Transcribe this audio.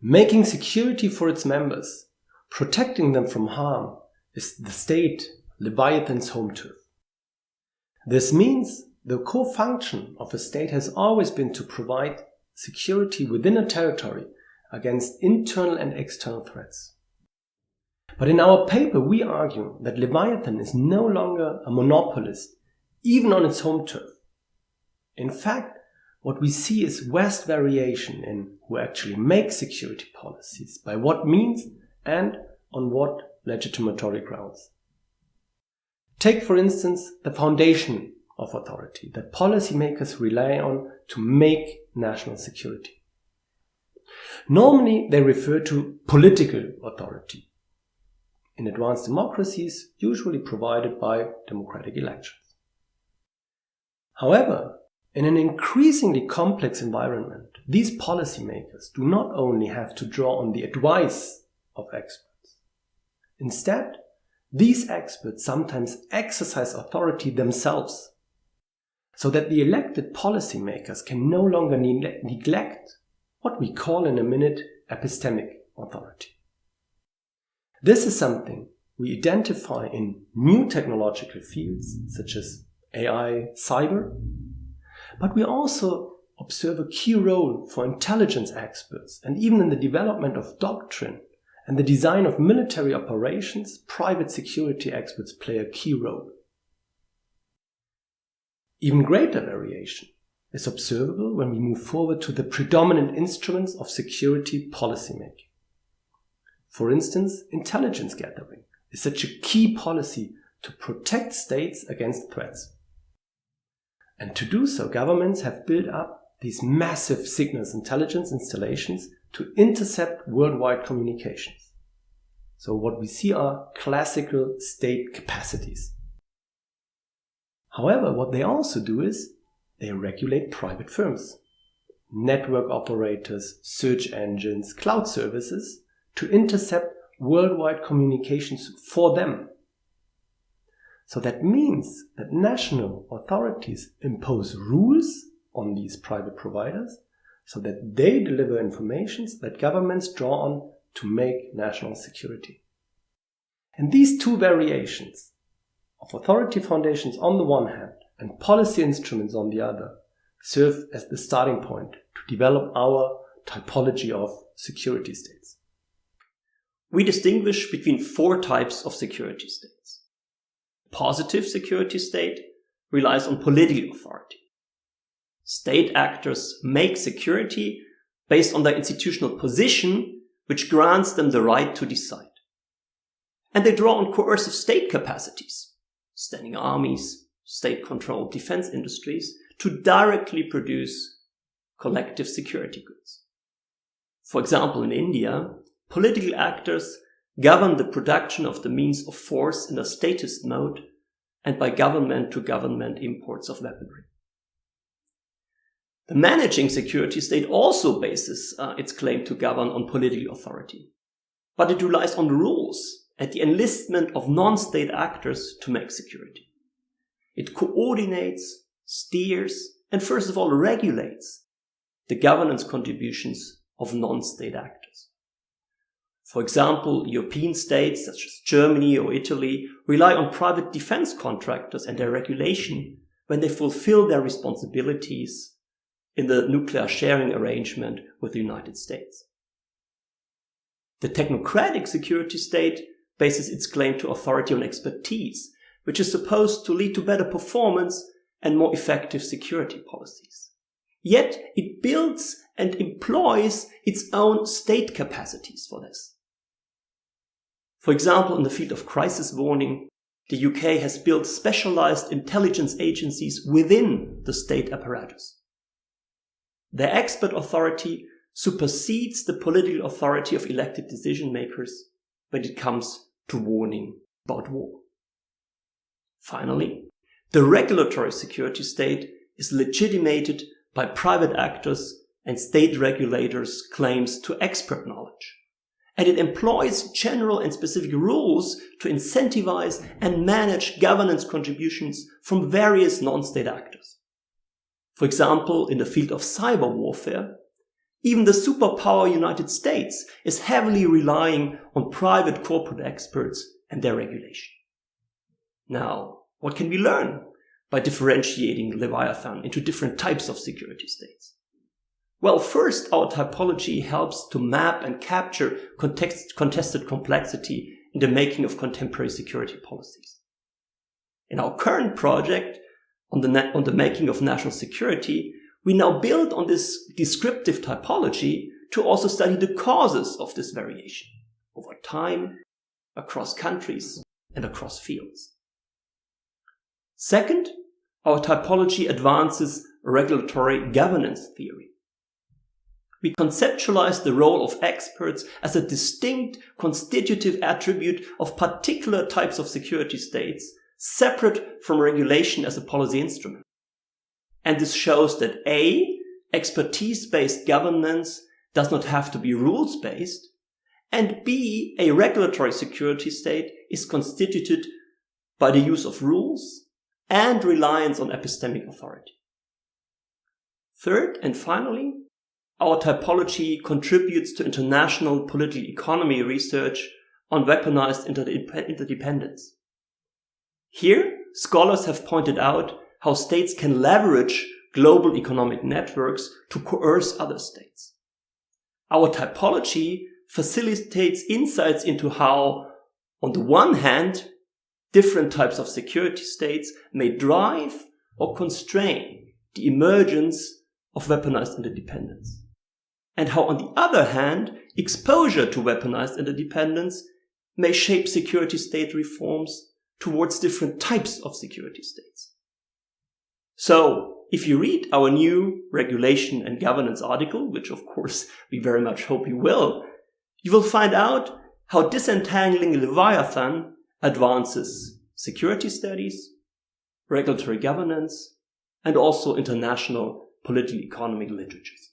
Making security for its members, protecting them from harm, is the state, Leviathan's home turf. This means the core function of a state has always been to provide security within a territory against internal and external threats. But in our paper we argue that Leviathan is no longer a monopolist, even on its home turf. In fact, what we see is vast variation in who actually makes security policies, by what means and on what legitimatory grounds. Take for instance the foundation of authority that policymakers rely on to make national security. Normally they refer to political authority, in advanced democracies usually provided by democratic elections. However, in an increasingly complex environment, these policymakers do not only have to draw on the advice of experts. Instead, these experts sometimes exercise authority themselves, so that the elected policymakers can no longer neglect what we call in a minute epistemic authority. This is something we identify in new technological fields such as AI, cyber, but we also observe a key role for intelligence experts, and even in the development of doctrine and the design of military operations, private security experts play a key role. Even greater variation is observable when we move forward to the predominant instruments of security policymaking. For instance, intelligence gathering is such a key policy to protect states against threats. And to do so, governments have built up these massive signals intelligence installations to intercept worldwide communications. So what we see are classical state capacities. However, what they also do is they regulate private firms, network operators, search engines, cloud services to intercept worldwide communications for them. So that means that national authorities impose rules on these private providers so that they deliver information that governments draw on to make national security. And these two variations of authority foundations on the one hand and policy instruments on the other serve as the starting point to develop our typology of security states. We distinguish between 4 types of security states. Positive security state relies on political authority. State actors make security based on their institutional position, which grants them the right to decide. And they draw on coercive state capacities, standing armies, state-controlled defense industries, to directly produce collective security goods. For example, in India, political actors govern the production of the means of force in a statist mode and by government-to-government imports of weaponry. The managing security state also bases its claim to govern on political authority, but it relies on rules and the enlistment of non-state actors to make security. It coordinates, steers, and first of all regulates the governance contributions of non-state actors. For example, European states such as Germany or Italy rely on private defense contractors and their regulation when they fulfill their responsibilities in the nuclear sharing arrangement with the United States. The technocratic security state bases its claim to authority on expertise, which is supposed to lead to better performance and more effective security policies. Yet it builds and employs its own state capacities for this. For example, in the field of crisis warning, the UK has built specialized intelligence agencies within the state apparatus. Their expert authority supersedes the political authority of elected decision makers when it comes to warning about war. Finally, the regulatory security state is legitimated by private actors and state regulators' claims to expert knowledge. And it employs general and specific rules to incentivize and manage governance contributions from various non-state actors. For example, in the field of cyber warfare, Even the superpower United States is heavily relying on private corporate experts and their regulation. Now, what can we learn by differentiating Leviathan into different types of security states? Well, first, our typology helps to map and capture contested complexity in the making of contemporary security policies. In our current project on the making of national security, we now build on this descriptive typology to also study the causes of this variation over time, across countries, and across fields. Second, our typology advances regulatory governance theory. We conceptualize the role of experts as a distinct constitutive attribute of particular types of security states, separate from regulation as a policy instrument. And this shows that A, expertise-based governance does not have to be rules-based, and B, a regulatory security state is constituted by the use of rules and reliance on epistemic authority. Third, and finally, our typology contributes to international political economy research on weaponized interdependence. Here, scholars have pointed out how states can leverage global economic networks to coerce other states. Our typology facilitates insights into how, on the one hand, different types of security states may drive or constrain the emergence of weaponized interdependence, and how, on the other hand, exposure to weaponized interdependence may shape security state reforms towards different types of security states. So, if you read our new regulation and governance article, which of course we very much hope you will find out how Disentangling Leviathan advances security studies, regulatory governance, and also international political economy literatures.